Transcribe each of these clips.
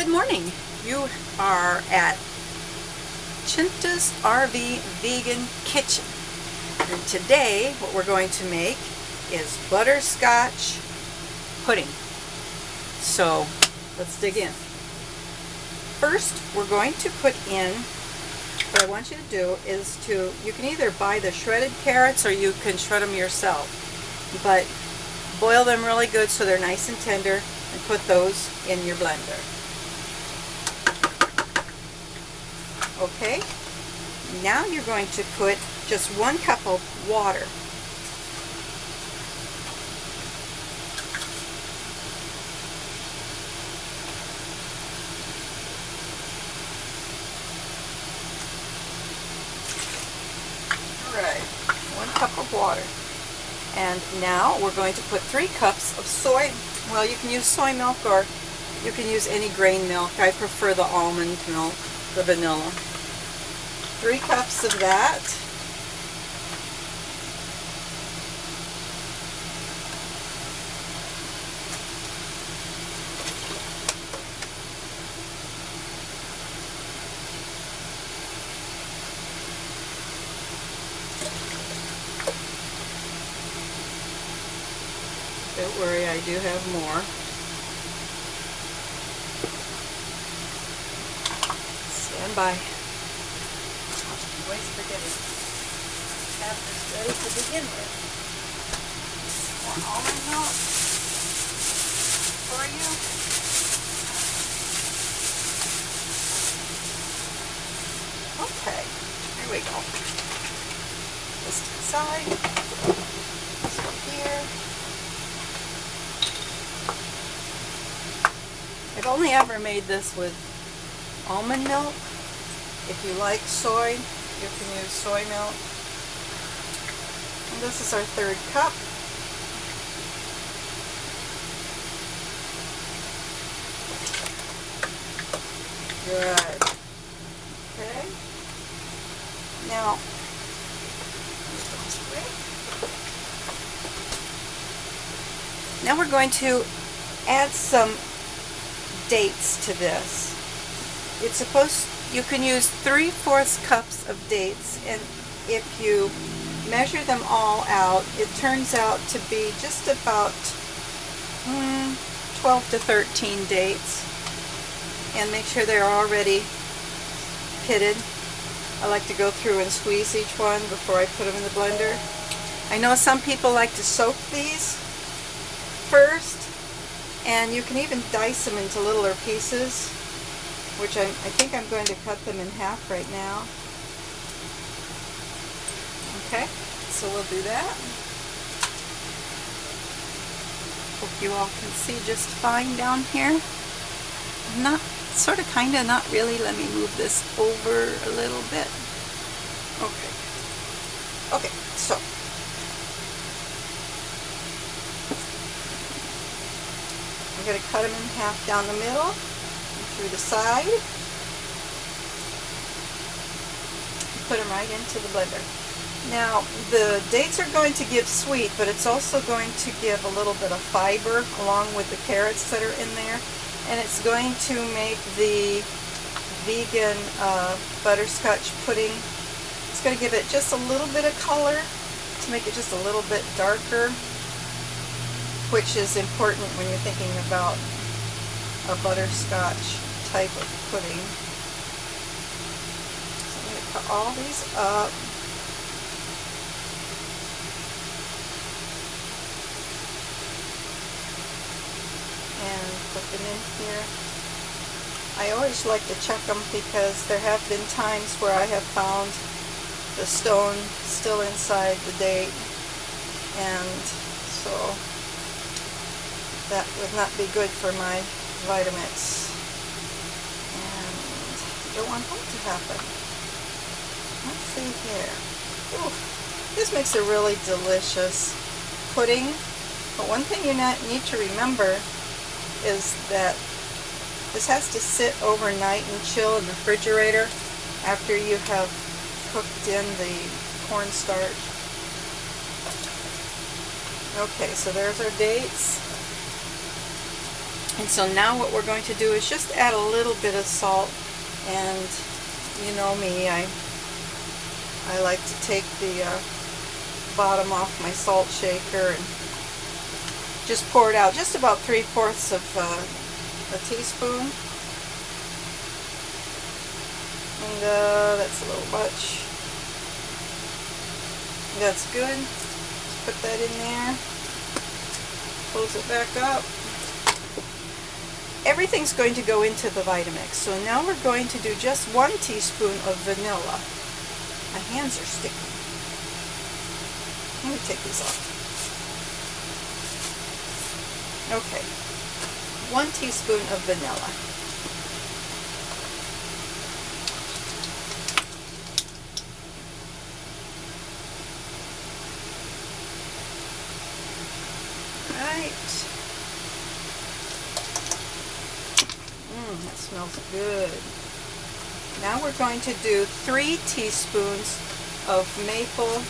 Good morning. You are at Chinta's RV Vegan Kitchen. And today what we're going to make is butterscotch pudding. So let's dig in. First we're going to put in, what I want you to do is you can either buy the shredded carrots or you can shred them yourself. But boil them really good so they're nice and tender and put those in your blender. Okay, now you're going to put just 1 cup of water. Alright, 1 cup of water. And now we're going to put 3 cups of soy. Well, you can use soy milk or you can use any grain milk. I prefer the almond milk, the vanilla. 3 cups of that. Don't worry, I do have more. Stand by. Always forgetting to have this ready to begin with. Pour almond milk for you. Okay, here we go. This to the side. This one here. I've only ever made this with almond milk. If you like soy, you can use soy milk. And this is our 3rd cup. Good. Okay. Now, we're going to add some dates to this. It's supposed, you can use 3/4 cups of dates, and if you measure them all out, it turns out to be just about 12 to 13 dates. And make sure they're already pitted. I like to go through and squeeze each one before I put them in the blender. I know some people like to soak these first, and you can even dice them into littler pieces, which I think I'm going to cut them in half right now. Okay, so we'll do that. Hope you all can see just fine down here. Not, sort of, kind of, not really. Let me move this over a little bit. Okay. Okay, so I'm going to cut them in half down the middle and through the side. Put them right into the blender. Now, the dates are going to give sweet, but it's also going to give a little bit of fiber along with the carrots that are in there. And it's going to make the vegan butterscotch pudding, it's going to give it just a little bit of color to make it just a little bit darker, which is important when you're thinking about a butterscotch type of pudding. So I'm going to cut all these up. And put them in here. I always like to check them because there have been times where I have found the stone still inside the date, and so that would not be good for my Vitamix, and I don't want that to happen. Let's see here. Ooh, this makes a really delicious pudding, but one thing you need to remember is that this has to sit overnight and chill in the refrigerator after you have cooked in the cornstarch. Okay, so there's our dates. And so now what we're going to do is just add a little bit of salt. And you know me, I like to take the bottom off my salt shaker and just pour it out, just about 3/4 of a teaspoon. And that's a little much. That's good. Just put that in there. Close it back up. Everything's going to go into the Vitamix. So now we're going to do just 1 teaspoon of vanilla. My hands are sticky. Let me take these off. Okay. 1 teaspoon of vanilla. Right. That smells good. Now we're going to do 3 teaspoons of maple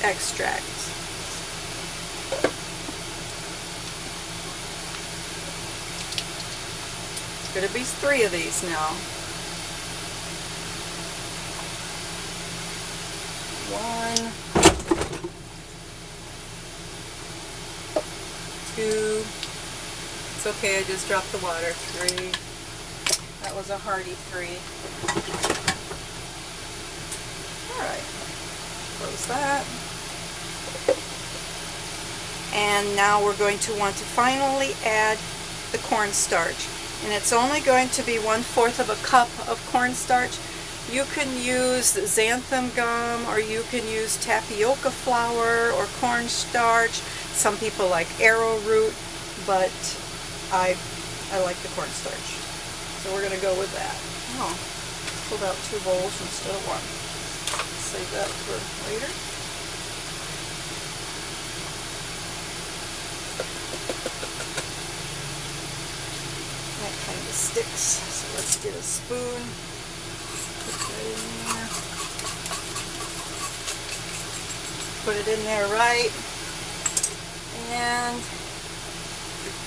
extract. It's going to be 3 of these now. 1, 2. It's okay, I just dropped the water. 3. That was a hearty 3. Alright, close that. And now we're going to want to finally add the cornstarch. And it's only going to be 1/4 of a cup of cornstarch. You can use xanthan gum, or you can use tapioca flour or cornstarch. Some people like arrowroot, but I like the cornstarch. So we're going to go with that. Oh, pulled out 2 bowls instead of 1. Save that for later. That kind of sticks, so let's get a spoon. Put that in there. Put it in there right. And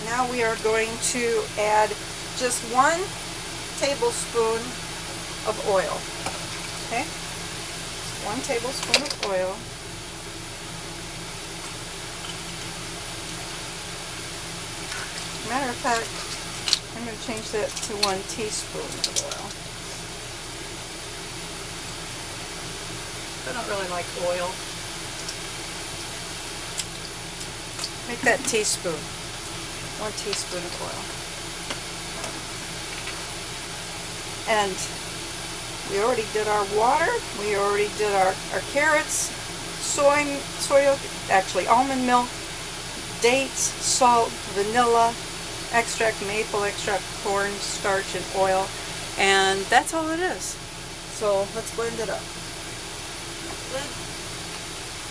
now we are going to add just 1 tablespoon of oil. Okay? 1 tablespoon of oil. Matter of fact, I'm going to change that to 1 teaspoon of oil. I don't really like oil. Make that teaspoon. 1 teaspoon of oil. And we already did our water. We already did our carrots, actually almond milk, dates, salt, vanilla, extract, maple extract, cornstarch, and oil. And that's all it is. So let's blend it up.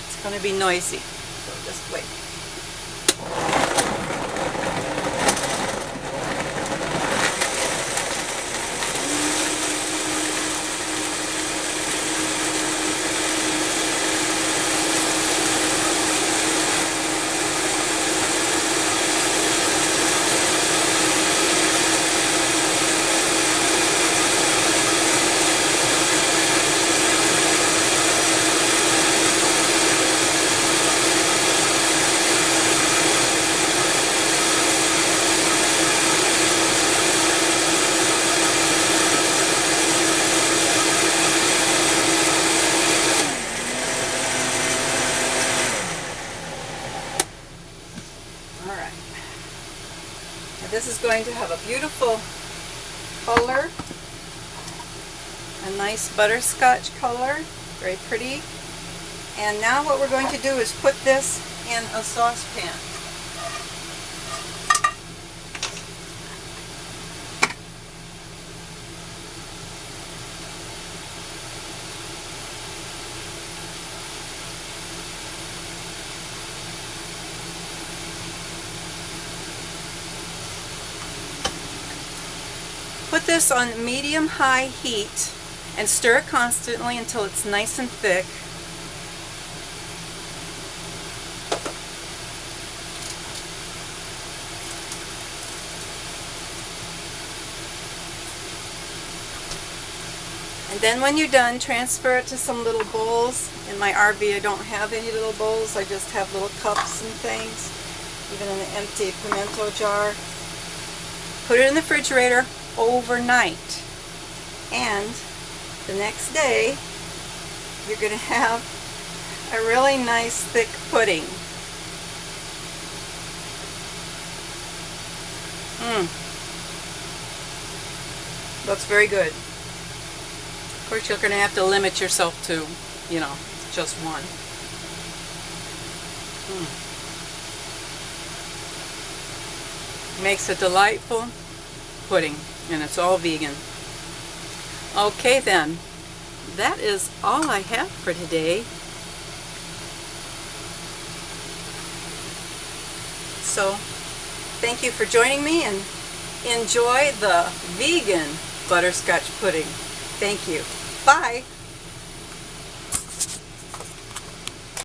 It's going to be noisy, so just wait. This is going to have a beautiful color, a nice butterscotch color, very pretty. And now what we're going to do is put this in a saucepan. Put this on medium-high heat and stir it constantly until it's nice and thick. And then when you're done, transfer it to some little bowls. In my RV, I don't have any little bowls. I just have little cups and things, even in an empty pimento jar. Put it in the refrigerator overnight. And the next day, you're going to have a really nice thick pudding. Looks very good. Of course, you're going to have to limit yourself to, you know, just one. Makes a delightful pudding, and it's all vegan. Okay then, that is all I have for today. So, thank you for joining me, and enjoy the vegan butterscotch pudding. Thank you. Bye.